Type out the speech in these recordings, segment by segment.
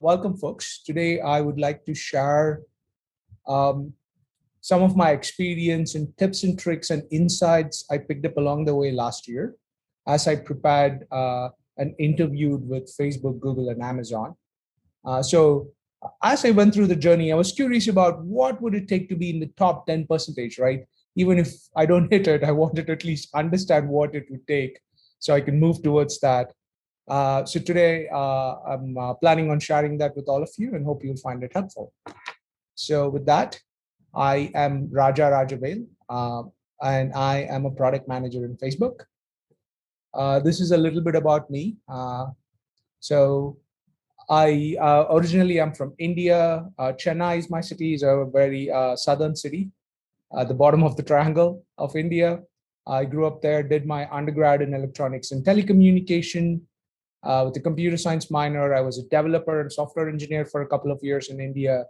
Welcome, folks. Today, I would like to share um, some of my experience and tips and tricks and insights I picked up along the way last year as I prepared and interviewed with Facebook, Google, and Amazon. So, as I went through the journey, I was curious about what would it take to be in the top 10 percentage, right? Even if I don't hit it, I wanted to at least understand what it would take so I can move towards that. So today I'm planning on sharing that with all of you and hope you'll find it helpful. So with that, I am Rajavel, and I am a product manager in Facebook. This is a little bit about me. So I originally I'm from India. Chennai is my city. Is a very southern city, the bottom of the triangle of India. I grew up there, did my undergrad in electronics and telecommunication, with a computer science minor. I was a developer and software engineer for a couple of years in India.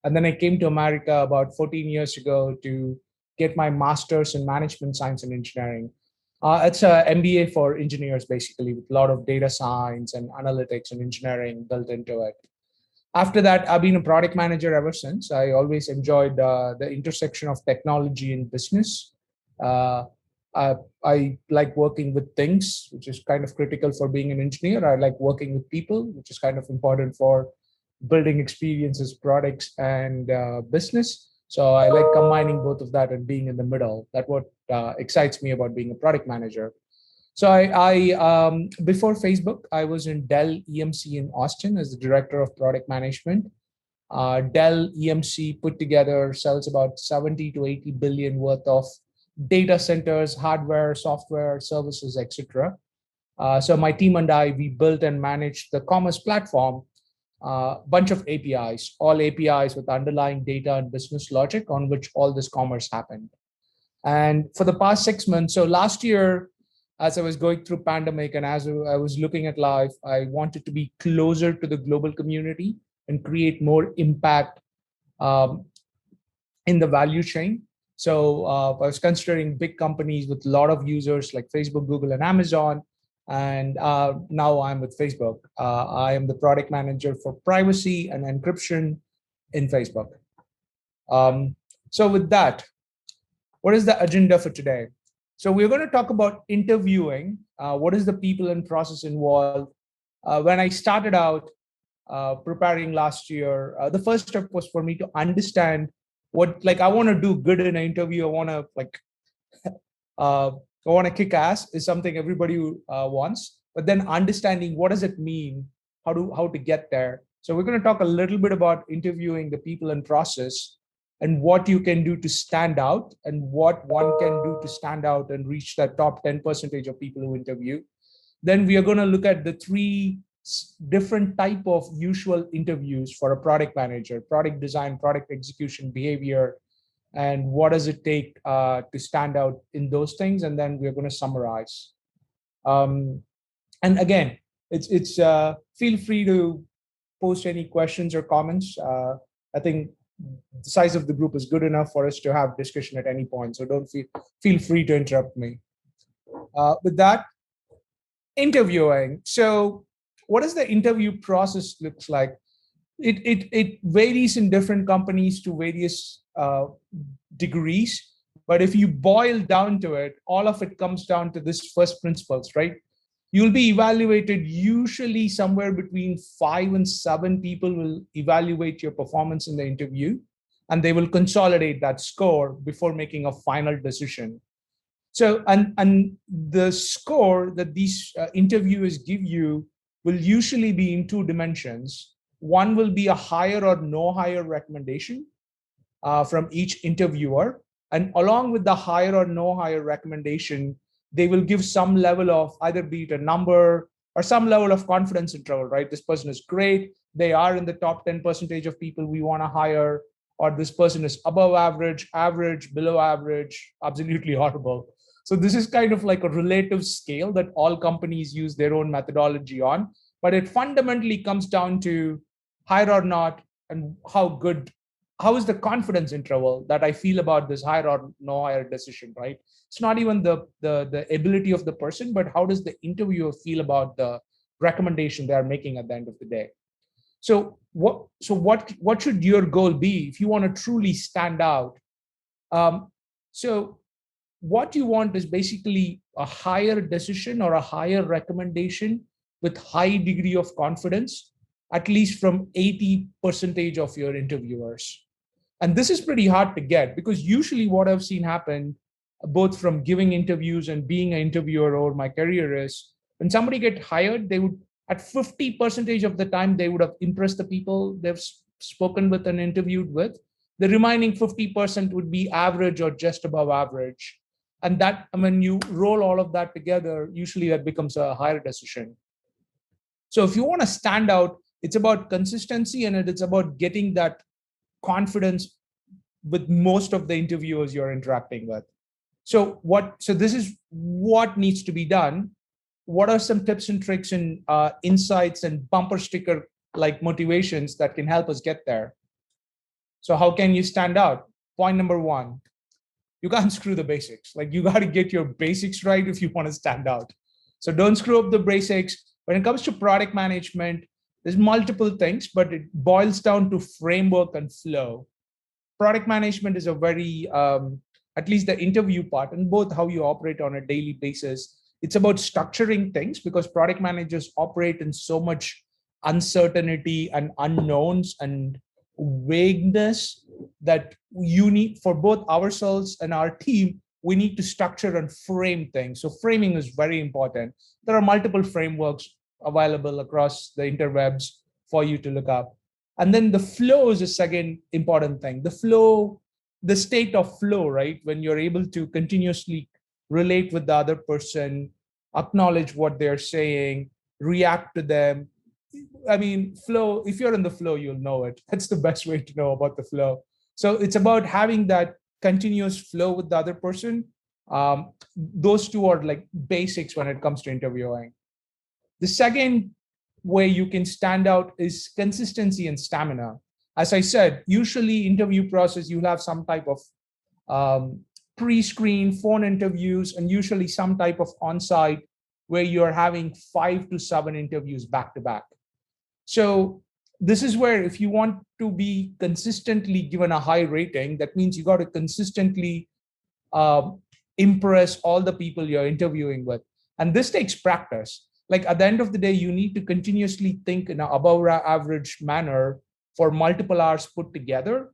And then I came to America about 14 years ago to get my master's in management science and engineering. It's a MBA for engineers, basically, with a lot of data science and analytics and engineering built into it. After that, I've been a product manager ever since. I always enjoyed the intersection of technology and business. Uh, I like working with things, which is kind of critical for being an engineer. I like working with people, which is kind of important for building experiences, products, and business. So I like combining both of that and being in the middle. That's what excites me about being a product manager. So before Facebook, I was in Dell EMC in Austin as the director of product management. Dell EMC put together sells about 70 to 80 billion worth of data centers, hardware, software, services, etc. So my team and I, we built and managed the commerce platform, bunch of APIs, all APIs with underlying data and business logic on which all this commerce happened. And for the past 6 months, so last year, as I was going through pandemic and as I was looking at life, I wanted to be closer to the global community and create more impact um, in the value chain. So I was considering big companies with a lot of users like Facebook, Google, and Amazon. And now I'm with Facebook. I am the product manager for privacy and encryption in Facebook. Um, so with that, what is the agenda for today? So we're going to talk about interviewing. What is the people and process involved? When I started out preparing last year, the first step was for me to understand what, like, I want to do good in an interview. I want to uh, I want to kick ass is something everybody wants. But then understanding what does it mean, how to get there. So we're going to talk a little bit about interviewing the people and process, and what you can do to stand out, and what one can do to stand out and reach that top 10 percentage of people who interview. Then we are going to look at the three different type of usual interviews for a product manager: product design, product execution, behavior, and what does it take to stand out in those things. And then we're going to summarize. um, and again, it's feel free to post any questions or comments. I think the size of the group is good enough for us to have discussion at any point, so don't feel free to interrupt me. With that, interviewing. So what does the interview process looks like? It varies in different companies to various degrees. But if you boil down to it, all of it comes down to this first principles, right? You'll be evaluated, usually somewhere between 5 and 7 people will evaluate your performance in the interview, and they will consolidate that score before making a final decision. So, and the score that these interviewers give you will usually be in two dimensions. One will be a higher or no higher recommendation from each interviewer. And along with the higher or no higher recommendation, they will give some level of either be it a number or some level of confidence interval, right? This person is great. They are in the top 10 percentage of people we want to hire, or this person is above average, average, below average, absolutely horrible. So this is kind of like a relative scale that all companies use their own methodology on, but it fundamentally comes down to hire or not, and how is the confidence interval that I feel about this hire or no hire decision, right? It's not even the ability of the person, but how does the interviewer feel about the recommendation they are making at the end of the day? So what should your goal be if you want to truly stand out? So what you want is basically a higher decision or a higher recommendation with high degree of confidence, at least from 80 percentage of your interviewers. And this is pretty hard to get, because usually what I've seen happen, both from giving interviews and being an interviewer over my career, is when somebody get hired, they would, at 50 percentage of the time, they would have impressed the people they've spoken with and interviewed with. The remaining 50% would be average or just above average. And that, when you roll all of that together, usually that becomes a higher decision. So if you want to stand out, it's about consistency, and it's about getting that confidence with most of the interviewers you're interacting with. So this is what needs to be done. What are some tips and tricks and insights and bumper sticker like motivations that can help us get there? So how can you stand out? Point number one, you can't screw the basics. Like, you got to get your basics right if you want to stand out. So don't screw up the basics. When it comes to product management, there's multiple things, but it boils down to framework and flow. Product management is a very, at least the interview part, and both how you operate on a daily basis, it's about structuring things, because product managers operate in so much uncertainty and unknowns and vagueness that you need, for both ourselves and our team, we need to structure and frame things. So framing is very important. There are multiple frameworks available across the interwebs for you to look up. And then the flow is a second important thing. The flow, the state of flow, right? When you're able to continuously relate with the other person, acknowledge what they're saying, react to them. I mean, flow, if you're in the flow, you'll know it. That's the best way to know about the flow. So it's about having that continuous flow with the other person. Those two are like basics when it comes to interviewing. The second way you can stand out is consistency and stamina. As I said, usually interview process, you'll have some type of pre-screen phone interviews, and usually some type of on-site where you're having 5 to 7 interviews back to back. So this is where, if you want to be consistently given a high rating, that means you got to consistently impress all the people you're interviewing with. And this takes practice. Like, at the end of the day, you need to continuously think in an above average manner for multiple hours put together.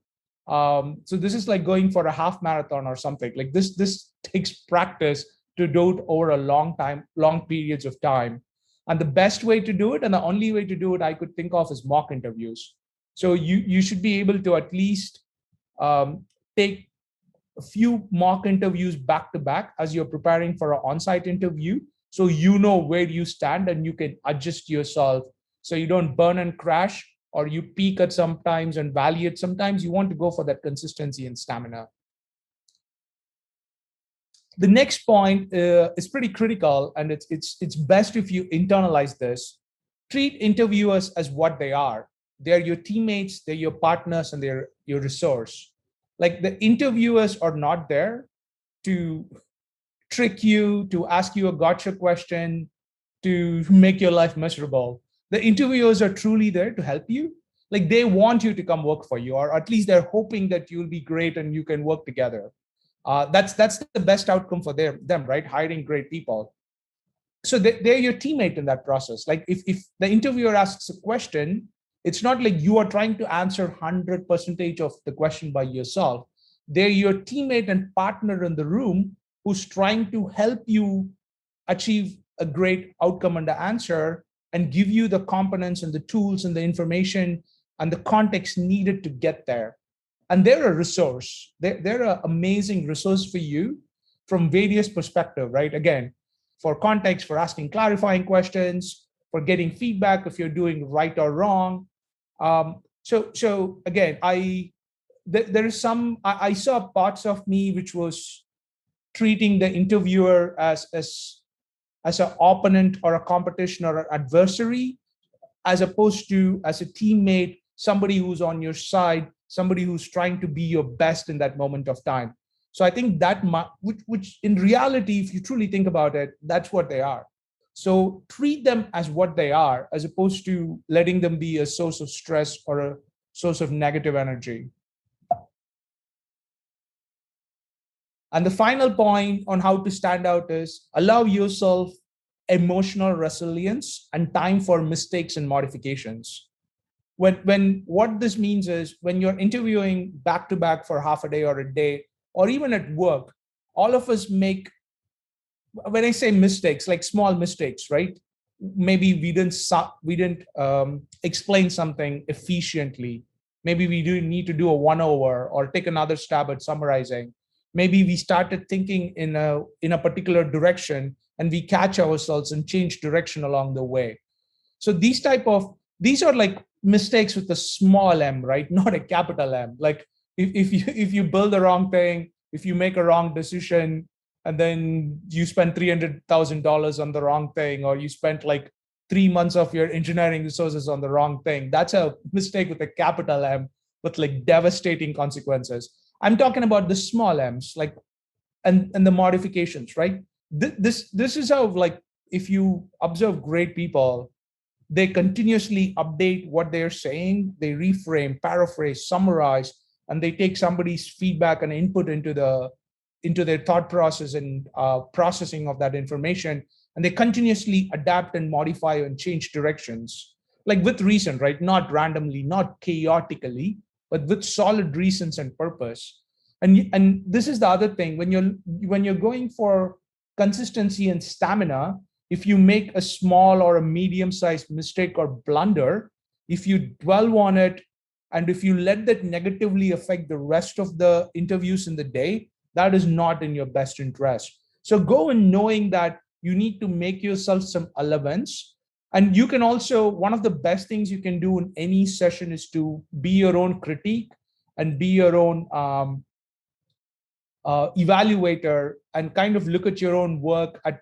So this is like going for a half marathon or something. Like, this takes practice to do it over a long periods of time. And the best way to do it, and the only way to do it I could think of, is mock interviews. So you should be able to at least take a few mock interviews back to back as you're preparing for an on-site interview, so you know where you stand and you can adjust yourself, so you don't burn and crash, or you peak at some times and valley at sometimes. You want to go for that consistency and stamina. The next point is pretty critical, and it's best if you internalize this. Treat interviewers as what they are. They're your teammates, they're your partners, and they're your resource. Like, the interviewers are not there to trick you, to ask you a gotcha question, to make your life miserable. The interviewers are truly there to help you. Like, they want you to come work for you, or at least they're hoping that you'll be great and you can work together. That's the best outcome for them, right? Hiring great people. So they're your teammate in that process. Like, if the interviewer asks a question, it's not like you are trying to answer 100% of the question by yourself. They're your teammate and partner in the room who's trying to help you achieve a great outcome and the answer, and give you the components and the tools and the information and the context needed to get there. And they're a resource. They're an amazing resource for you from various perspectives, right? Again, for context, for asking clarifying questions, for getting feedback if you're doing right or wrong. So again, there is some, I saw parts of me which was treating the interviewer as an opponent or a competition or an adversary, as opposed to as a teammate, somebody who's on your side, somebody who's trying to be your best in that moment of time. So I think that which in reality, if you truly think about it, that's what they are. So treat them as what they are, as opposed to letting them be a source of stress or a source of negative energy. And the final point on how to stand out is allow yourself emotional resilience and time for mistakes and modifications. When what this means is when you're interviewing back to back for half a day or a day, or even at work, all of us make, when I say mistakes, like small mistakes, right? Maybe we didn't explain something efficiently. Maybe we do need to do a one over or take another stab at summarizing. Maybe we started thinking in a particular direction and we catch ourselves and change direction along the way. So these are like mistakes with a small m, right? Not a capital M. Like if you build the wrong thing, if you make a wrong decision, and then you spend $300,000 on the wrong thing, or you spent like 3 months of your engineering resources on the wrong thing, that's a mistake with a capital M, with like devastating consequences. I'm talking about the small m's, like, and the modifications, right? This is how, like, if you observe great people, they continuously update what they're saying, they reframe, paraphrase, summarize, and they take somebody's feedback and input into their thought process and processing of that information, and they continuously adapt and modify and change directions, like with reason, right? Not randomly, not chaotically, but with solid reasons and purpose. And this is the other thing, when you're going for consistency and stamina, if you make a small or a medium sized mistake or blunder, if you dwell on it, and if you let that negatively affect the rest of the interviews in the day, that is not in your best interest. So go in knowing that you need to make yourself some allowance. And you can also, one of the best things you can do in any session is to be your own critique and be your own evaluator, and kind of look at your own work at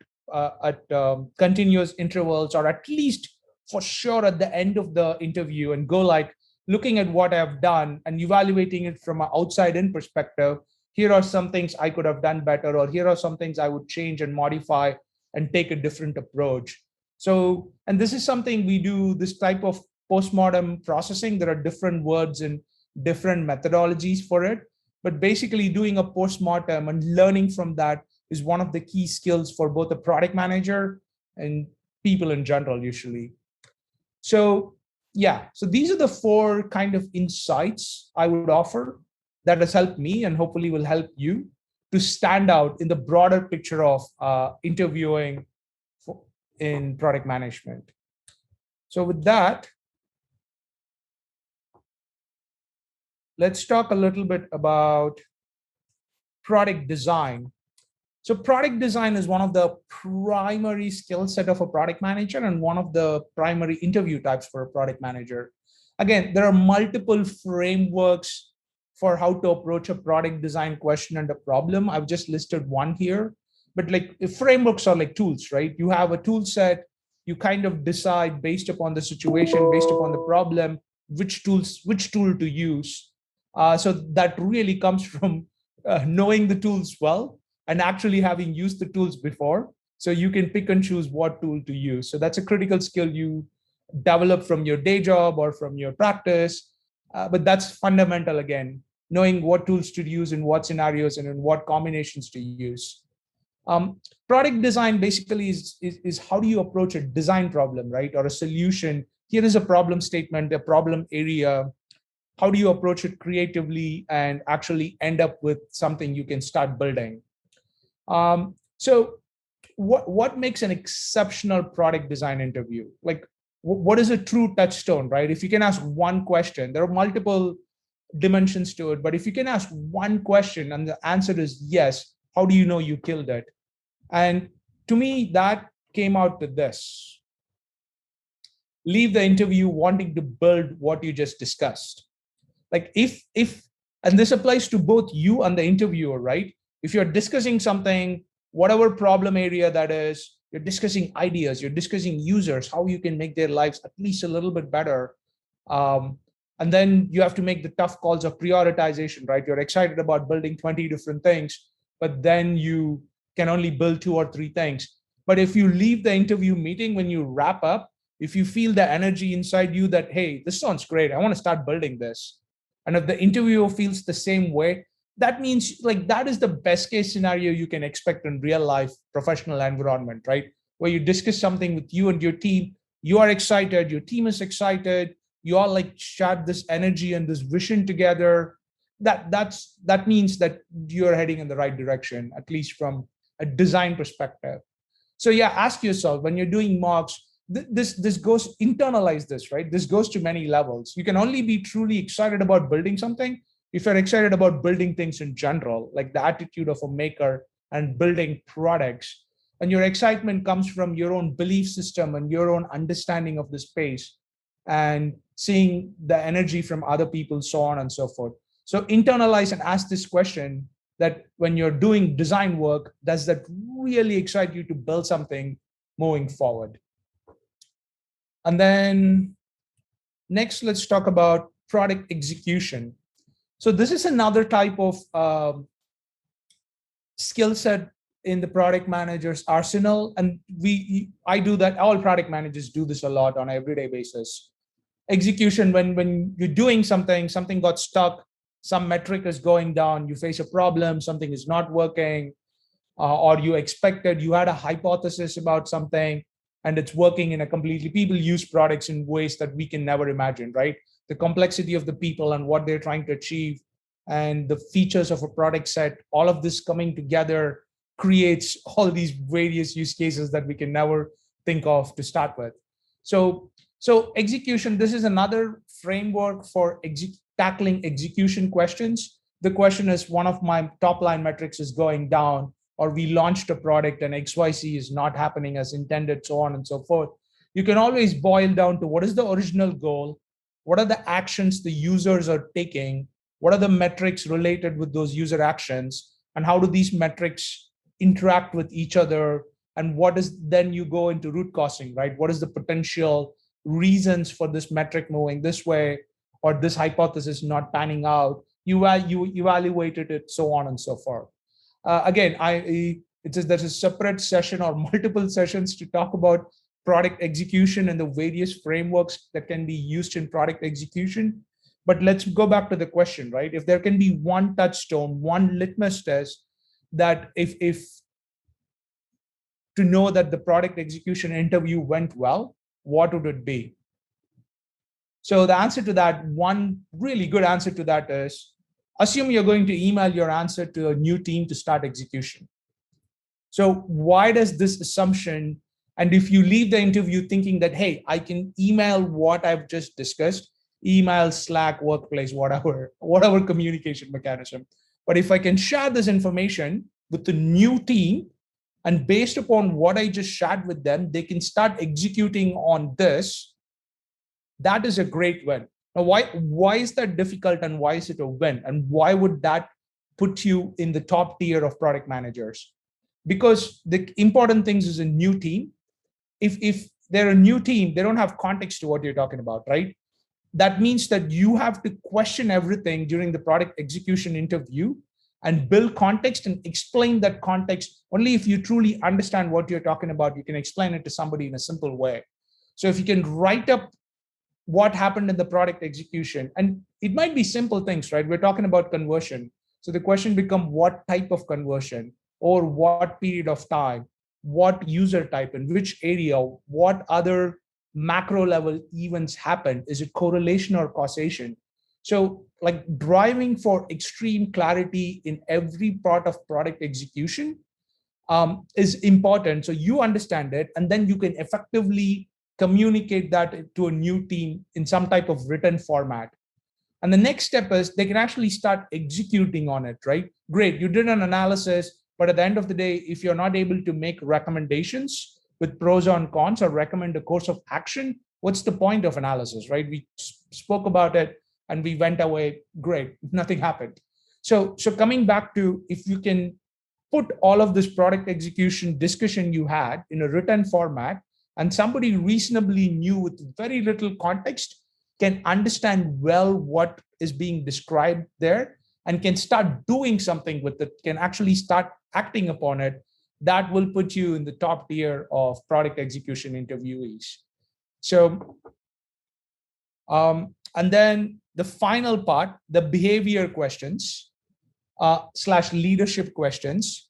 continuous intervals, or at least for sure at the end of the interview, and go like looking at what I've done and evaluating it from an outside in perspective. Here are some things I could have done better, or here are some things I would change and modify and take a different approach. So, and this is something we do, this type of postmortem processing. There are different words and different methodologies for it, but basically doing a postmortem and learning from that is one of the key skills for both a product manager and people in general, usually. So yeah, so these are the four kind of insights I would offer that has helped me and hopefully will help you to stand out in the broader picture of interviewing in product management. So with that, let's talk a little bit about product design. So product design is one of the primary skill set of a product manager and one of the primary interview types for a product manager. Again, there are multiple frameworks for how to approach a product design question and a problem. I've just listed one here, but like frameworks are like tools, right? You have a tool set, you kind of decide based upon the situation, based upon the problem, which tool to use. So that really comes from knowing the tools well and actually having used the tools before, so you can pick and choose what tool to use. So that's a critical skill you develop from your day job or from your practice. But that's fundamental, again, knowing what tools to use in what scenarios and in what combinations to use. Product design basically is how do you approach a design problem, right? Or a solution. Here is a problem statement, a problem area. How do you approach it creatively and actually end up with something you can start building? So what makes an exceptional product design interview? Like, what is a true touchstone, right? If you can ask one question, there are multiple dimensions to it, but if you can ask one question and the answer is yes, how do you know you killed it? And to me, that came out to this: leave the interview wanting to build what you just discussed. Like if and this applies to both you and the interviewer, right? If you're discussing something, whatever problem area that is, you're discussing ideas, you're discussing users, how you can make their lives at least a little bit better. um, and then you have to make the tough calls of prioritization, right? You're excited about building 20 different things, but then you can only build two or three things. But if you leave the interview meeting, when you wrap up, if you feel the energy inside you that, hey, this sounds great, I want to start building this. And if the interviewer feels the same way, that means like that is the best case scenario you can expect in real life professional environment, right? Where you discuss something with you and your team, you are excited, your team is excited, you all like share this energy and this vision together. That means that you're heading in the right direction, at least from a design perspective. So yeah, ask yourself when you're doing mocks, this goes, internalize this, right? This goes to many levels. You can only be truly excited about building something if you're excited about building things in general, like the attitude of a maker and building products. And your excitement comes from your own belief system and your own understanding of the space and seeing the energy from other people, so on and so forth. So internalize and ask this question, that when you're doing design work, does that really excite you to build something moving forward? And then next, let's talk about product execution. So this is another type of skill set in the product manager's arsenal. And I do that. All product managers do this a lot on an everyday basis. Execution, when you're doing something got stuck, some metric is going down, you face a problem, something is not working, or you had a hypothesis about something and it's working in a completely, people use products in ways that we can never imagine, right? The complexity of the people and what they're trying to achieve and the features of a product set, all of this coming together creates all these various use cases that we can never think of to start with. So execution, this is another framework for tackling execution questions. The question is, one of my top line metrics is going down, or we launched a product and XYZ is not happening as intended, so on and so forth. You can always boil down to what is the original goal, what are the actions the users are taking, what are the metrics related with those user actions, and how do these metrics interact with each other, and what is, then you go into root causing, right? What is the potential reasons for this metric moving this way, or this hypothesis not panning out? You evaluated it, so on and so forth. Again, there's a separate session or multiple sessions to talk about product execution and the various frameworks that can be used in product execution. But let's go back to the question, right? If there can be one touchstone, one litmus test, that if to know that the product execution interview went well, what would it be? So the answer to that, one really good answer to that is, assume you're going to email your answer to a new team to start execution. So why does this assumption, and if you leave the interview thinking that, hey, I can email what I've just discussed, email, Slack, workplace, whatever communication mechanism. But if I can share this information with the new team, and based upon what I just shared with them, they can start executing on this, that is a great win. Now, why is that difficult, and why is it a win? And why would that put you in the top tier of product managers? Because the important things is a new team. If they're a new team, they don't have context to what you're talking about, right? That means that you have to question everything during the product execution interview and build context and explain that context. Only if you truly understand what you're talking about, you can explain it to somebody in a simple way. So if you can write up what happened in the product execution, and it might be simple things, right? We're talking about conversion. So the question becomes, what type of conversion, or what period of time, what user type, in which area, what other macro level events happen? Is it correlation or causation? So like driving for extreme clarity in every part of product execution is important. So you understand it, and then you can effectively communicate that to a new team in some type of written format. And the next step is they can actually start executing on it, right? Great, you did an analysis, but at the end of the day, if you're not able to make recommendations with pros and cons, or recommend a course of action, what's the point of analysis, right? We spoke about it and we went away, great, nothing happened. So coming back to, if you can put all of this product execution discussion you had in a written format, and somebody reasonably new with very little context can understand well what is being described there, and can start doing something with it, can actually start acting upon it, that will put you in the top tier of product execution interviewees. So, and then the final part, the behavior questions slash leadership questions.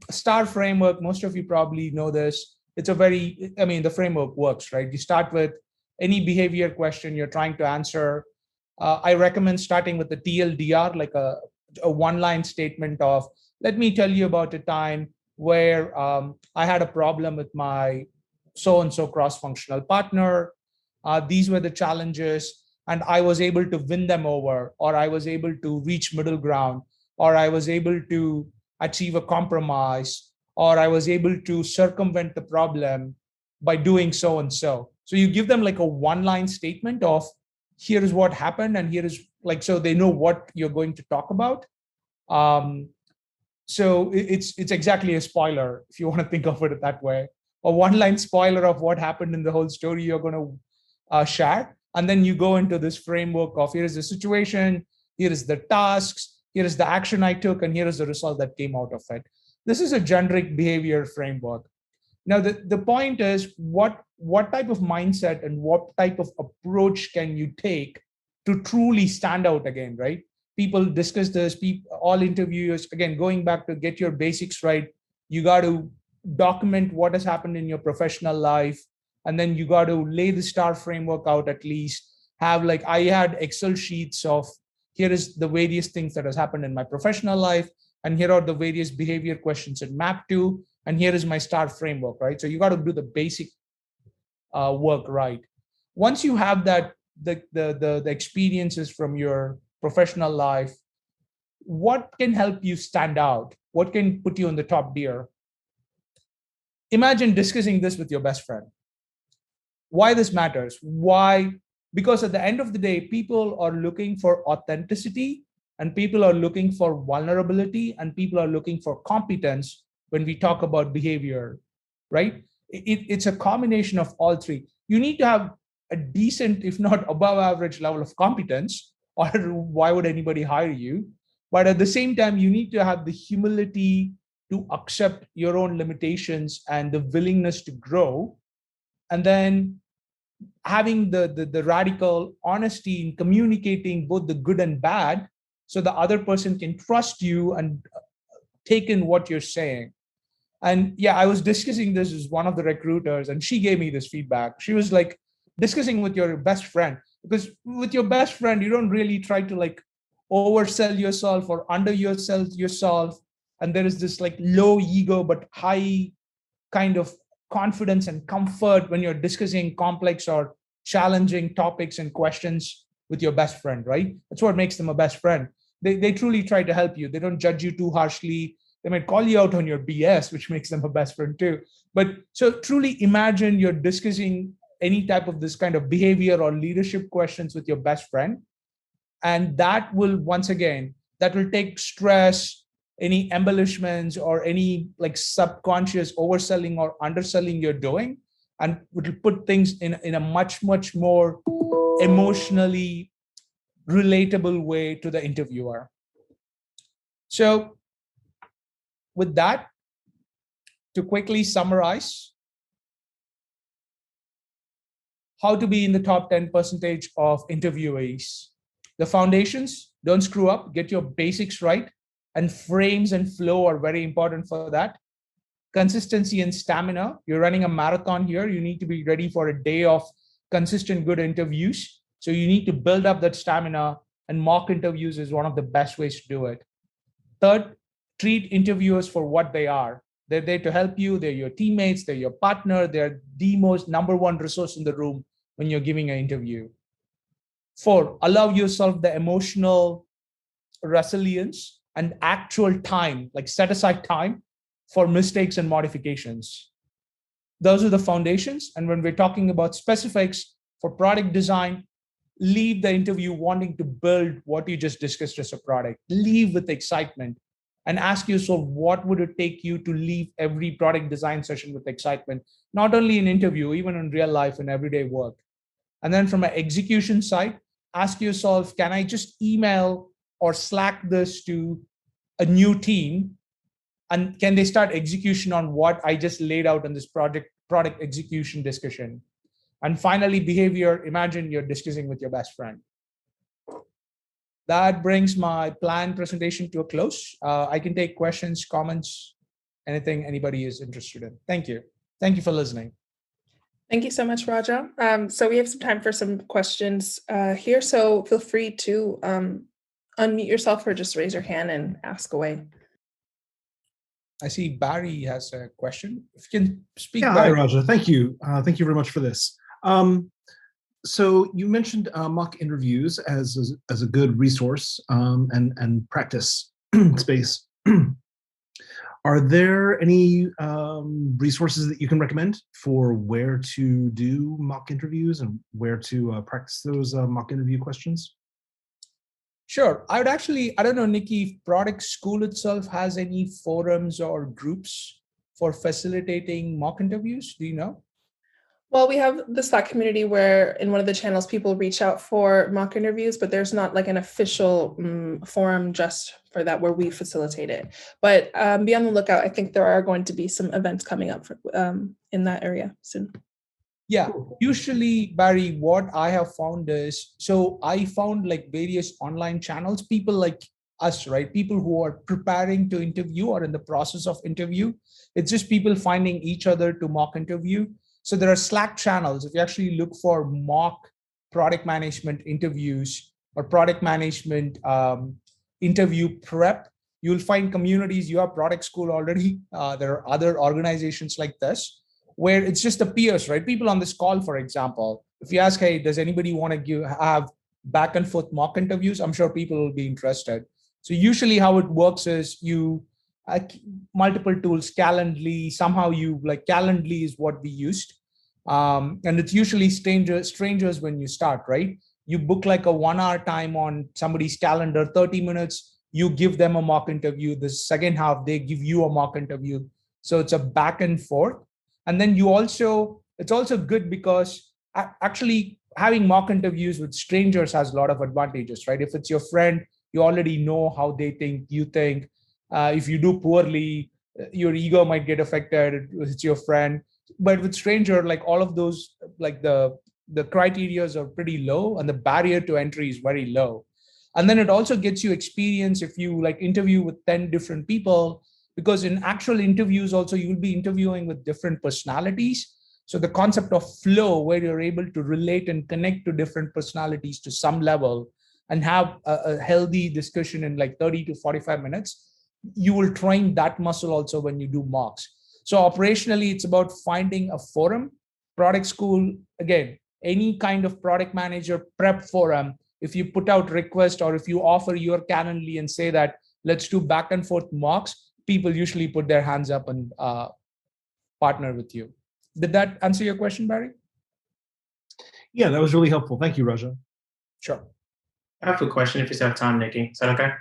Star framework, most of you probably know this. It's a very, I mean, the framework works, right? You start with any behavior question you're trying to answer. I recommend starting with the TLDR, like a one-line statement of, let me tell you about a time where I had a problem with my so-and-so cross-functional partner. These were the challenges, and I was able to win them over, or I was able to reach middle ground, or I was able to achieve a compromise, or I was able to circumvent the problem by doing so and so. So you give them like a one-line statement of, here is what happened, and here is like, so they know what you're going to talk about. Um, so it's exactly a spoiler, if you want to think of it that way, a one-line spoiler of what happened in the whole story you're going to share. And then you go into this framework of, here is the situation, here is the tasks, here is the action I took, and here is the result that came out of it. This is a generic behavior framework. Now, the point is, what type of mindset and what type of approach can you take to truly stand out again, right? People discuss this, all interviewers, again, going back to get your basics right, you got to document what has happened in your professional life, and then you got to lay the star framework out, at least have, like, I had Excel sheets of, here is the various things that has happened in my professional life, and here are the various behavior questions it mapped to, and here is my star framework, right? So you got to do the basic work right. Once you have that, the experiences from your professional life, what can help you stand out? What can put you in the top tier? Imagine discussing this with your best friend. Why this matters? Why? Because at the end of the day, people are looking for authenticity, and people are looking for vulnerability, and people are looking for competence when we talk about behavior, right? It's a combination of all three. You need to have a decent, if not above average level of competence, or why would anybody hire you? But at the same time, you need to have the humility to accept your own limitations and the willingness to grow. And then having the radical honesty in communicating both the good and bad, so the other person can trust you and take in what you're saying. And yeah, I was discussing this with one of the recruiters, and she gave me this feedback. She was like, discussing with your best friend, because with your best friend, you don't really try to like oversell yourself or under yourself. And there is this like low ego but high kind of confidence and comfort when you're discussing complex or challenging topics and questions with your best friend, right? That's what makes them a best friend. They truly try to help you. They don't judge you too harshly. They might call you out on your BS, which makes them a best friend too. But so truly imagine you're discussing any type of this kind of behavior or leadership questions with your best friend. And that will, once again, that will take stress, any embellishments or any like subconscious overselling or underselling you're doing, and it will put things in a much, much more emotionally relatable way to the interviewer. So with that, to quickly summarize, how to be in the top 10% of interviewees. The foundations, don't screw up, get your basics right, and frames and flow are very important for that. Consistency and stamina. You're running a marathon here. You need to be ready for a day of consistent good interviews. So you need to build up that stamina, and mock interviews is one of the best ways to do it. Third, treat interviewers for what they are. They're there to help you. They're your teammates. They're your partner. They're the most number one resource in the room when you're giving an interview. Four, allow yourself the emotional resilience and actual time, like set aside time for mistakes and modifications. Those are the foundations. And when we're talking about specifics for product design, leave the interview wanting to build what you just discussed as a product. Leave with excitement and ask yourself, what would it take you to leave every product design session with excitement, not only in interview, even in real life and everyday work. And then from an execution side, ask yourself, can I just email or Slack this to a new team and can they start execution on what I just laid out in this product execution discussion? And finally, behavior. Imagine you're discussing with your best friend. That brings my planned presentation to a close. I can take questions, comments, anything anybody is interested in. Thank you. Thank you for listening. Thank you so much, Raja. So we have some time for some questions here. So feel free to unmute yourself or just raise your hand and ask away. I see Barry has a question. If you can speak. Yeah, Barry. hi, Raja. Thank you. Thank you very much for this. So you mentioned mock interviews as a good resource and practice space. Are there any resources that you can recommend for where to do mock interviews and where to practice those mock interview questions? Sure. I don't know, Nikki, if Product School itself has any forums or groups for facilitating mock interviews. Do you know? Well, we have the Slack community where in one of the channels people reach out for mock interviews, but there's not like an official forum just for that where we facilitate it. But be on the lookout. I think there are going to be some events coming up for, in that area soon. Yeah, usually, Barry, what I have found is, so I found like various online channels, people like us, right? People who are preparing to interview or in the process of interview. It's just people finding each other to mock interview. So there are Slack channels. If you actually look for mock product management interviews or product management interview prep, you'll find communities. You have Product School already. There are other organizations like this where it's just the peers, right? People on this call, for example, if you ask, hey, does anybody want to have back and forth mock interviews? I'm sure people will be interested. So usually how it works is you multiple tools, Calendly, somehow you like Calendly is what we used. And it's usually strangers when you start, right? You book like a 1 hour time on somebody's calendar, 30 minutes, you give them a mock interview. The second half, they give you a mock interview. So it's a back and forth. And then it's also good because actually having mock interviews with strangers has a lot of advantages, right? If it's your friend, you already know how they think, you think. If you do poorly, your ego might get affected. It's your friend. But with stranger, like all of those, like the criterias are pretty low and the barrier to entry is very low. And then it also gets you experience if you like interview with 10 different people, because in actual interviews also you'll be interviewing with different personalities. So the concept of flow, where you're able to relate and connect to different personalities to some level and have a healthy discussion in like 30 to 45 minutes, you will train that muscle also when you do mocks. So operationally, it's about finding a forum. Product School, again, any kind of product manager prep forum, if you put out requests or if you offer your Calendly and say that, let's do back and forth mocks, people usually put their hands up and partner with you. Did that answer your question, Barry? Yeah, that was really helpful. Thank you, Raja. Sure. I have a question if you still have time, Nikki. Is that okay?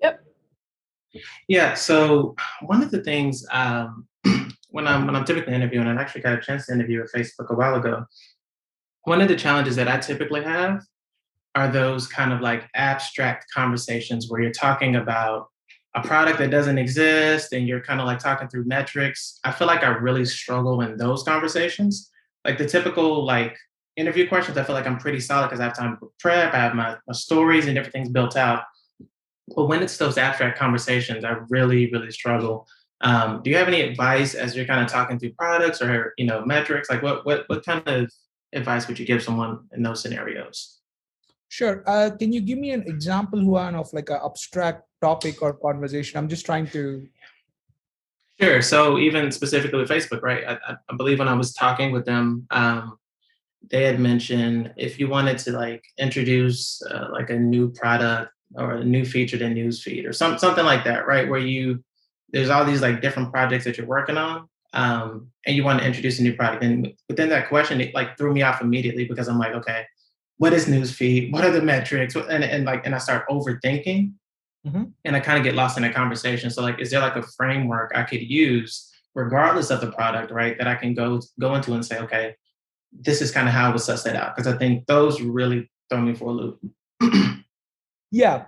Yep. Yeah, so one of the things when I'm typically interviewing, and I actually got a chance to interview at Facebook a while ago, one of the challenges that I typically have are those kind of like abstract conversations where you're talking about a product that doesn't exist and you're kind of like talking through metrics. I feel like I really struggle in those conversations. Like the typical like interview questions, I feel like I'm pretty solid because I have time to prep, I have my stories and different things built out. But when it's those abstract conversations, I really, really struggle. Do you have any advice as you're kind of talking through products or metrics? Like what kind of advice would you give someone in those scenarios? Sure. Can you give me an example, Juan, of like an abstract topic or conversation? I'm just trying to. Sure. So even specifically with Facebook, right? I believe when I was talking with them, they had mentioned if you wanted to like introduce like a new product or a new feature to newsfeed or something like that, right? Where there's all these like different projects that you're working on, and you want to introduce a new product. And within that question, it like threw me off immediately because I'm like, okay, what is newsfeed? What are the metrics? And I start overthinking, and I kind of get lost in the conversation. So like, is there like a framework I could use regardless of the product, right? That I can go into and say, okay, this is kind of how I would suss that out. Because I think those really throw me for a loop. Yeah,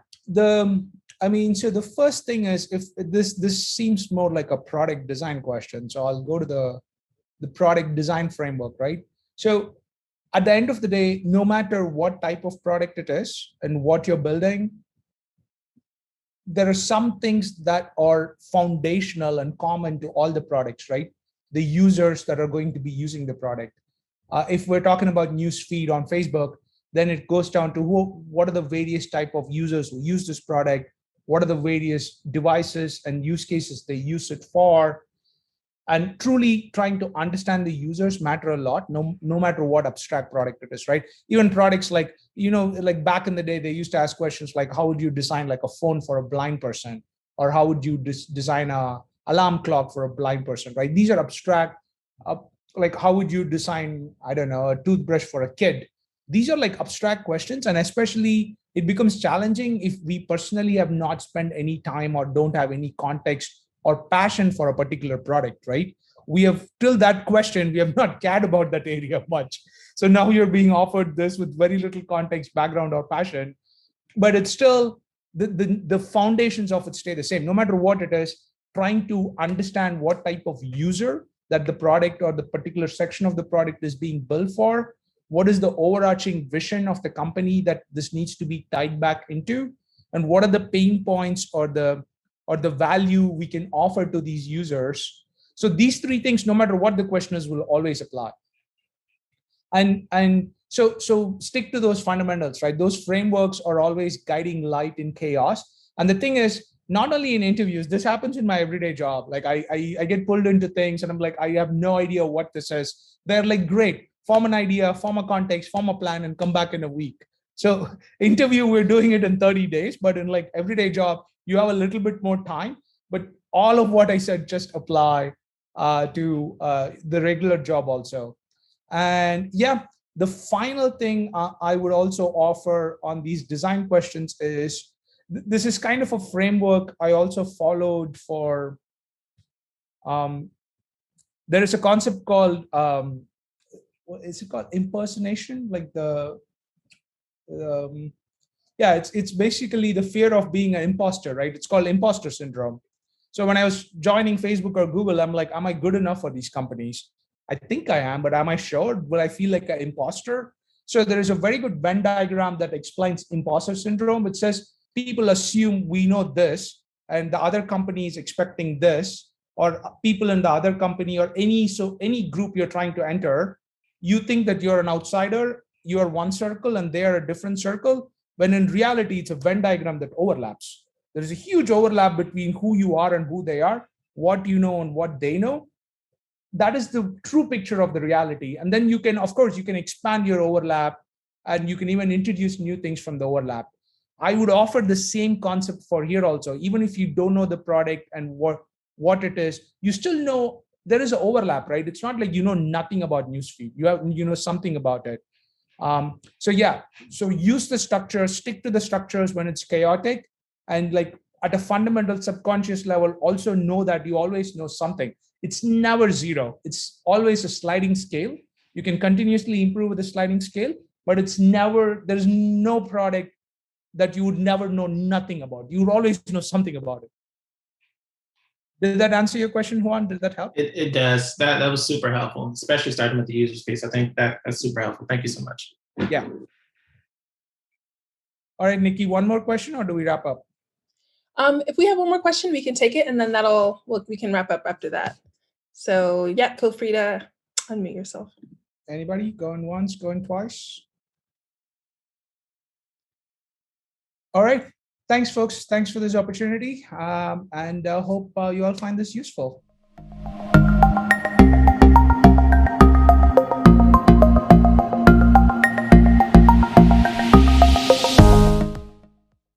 I mean, so the first thing is, if this seems more like a product design question, so I'll go to the product design framework, right? So at the end of the day, no matter what type of product it is and what you're building, there are some things that are foundational and common to all the products, right? The users that are going to be using the product. If we're talking about news feed on Facebook, then it goes down to what are the various type of users who use this product, what are the various devices and use cases they use it for, and truly trying to understand the users matter a lot, no matter what abstract product it is, right? Even products like, like back in the day, they used to ask questions like, how would you design like a phone for a blind person, or how would you design a alarm clock for a blind person, right? These are abstract. Like, how would you design, I don't know, a toothbrush for a kid? These are like abstract questions, and especially it becomes challenging if we personally have not spent any time or don't have any context or passion for a particular product, right? We have, till that question, we have not cared about that area much. So now you're being offered this with very little context, background, or passion, but it's still the foundations of it stay the same. No matter what it is, trying to understand what type of user that the product or the particular section of the product is being built for, what is the overarching vision of the company that this needs to be tied back into, and what are the pain points or the value we can offer to these users. So these three things, no matter what the question is, will always apply. And so stick to those fundamentals, right? Those frameworks are always guiding light in chaos. And the thing is, not only in interviews, this happens in my everyday job. Like I get pulled into things and I'm like, I have no idea what this is. They're like, great, form an idea, form a context, form a plan, and come back in a week. So interview, we're doing it in 30 days, but in like everyday job, you have a little bit more time. But all of what I said just apply to the regular job also. And yeah, the final thing I would also offer on these design questions is, this is kind of a framework I also followed for, there is a concept called, what is it called? Impersonation, like um, yeah, it's basically the fear of being an imposter, right? It's called imposter syndrome. So when I was joining Facebook or Google, I'm like, am I good enough for these companies? I think I am, but am I sure? Will I feel like an imposter? So there is a very good Venn diagram that explains imposter syndrome. It says people assume we know this, and the other company is expecting this, or people in the other company, or any group you're trying to enter, you think that you're an outsider, you are one circle and they are a different circle, when in reality it's a Venn diagram that overlaps. There is a huge overlap between who you are and who they are, what you know and what they know. That is the true picture of the reality. And then you can, of course, you can expand your overlap, and you can even introduce new things from the overlap. I would offer the same concept for here also. Even if you don't know the product and what it is, you still know there is an overlap, right? It's not like you know nothing about newsfeed. You know something about it. So yeah, so use the structures, stick to the structures when it's chaotic, and like at a fundamental subconscious level, also know that you always know something. It's never zero. It's always a sliding scale. You can continuously improve with the sliding scale, but it's never, there's no product that you would never know nothing about. You would always know something about it. Did that answer your question, Juan? Did that help? It does. That was super helpful, especially starting with the user space. I think that's super helpful. Thank you so much. Yeah. All right, Nikki, one more question, or do we wrap up? If we have one more question, we can take it, and then we can wrap up after that. So yeah, feel free to unmute yourself. Anybody going once, going twice? All right. Thanks, folks. Thanks for this opportunity. And hope you all find this useful.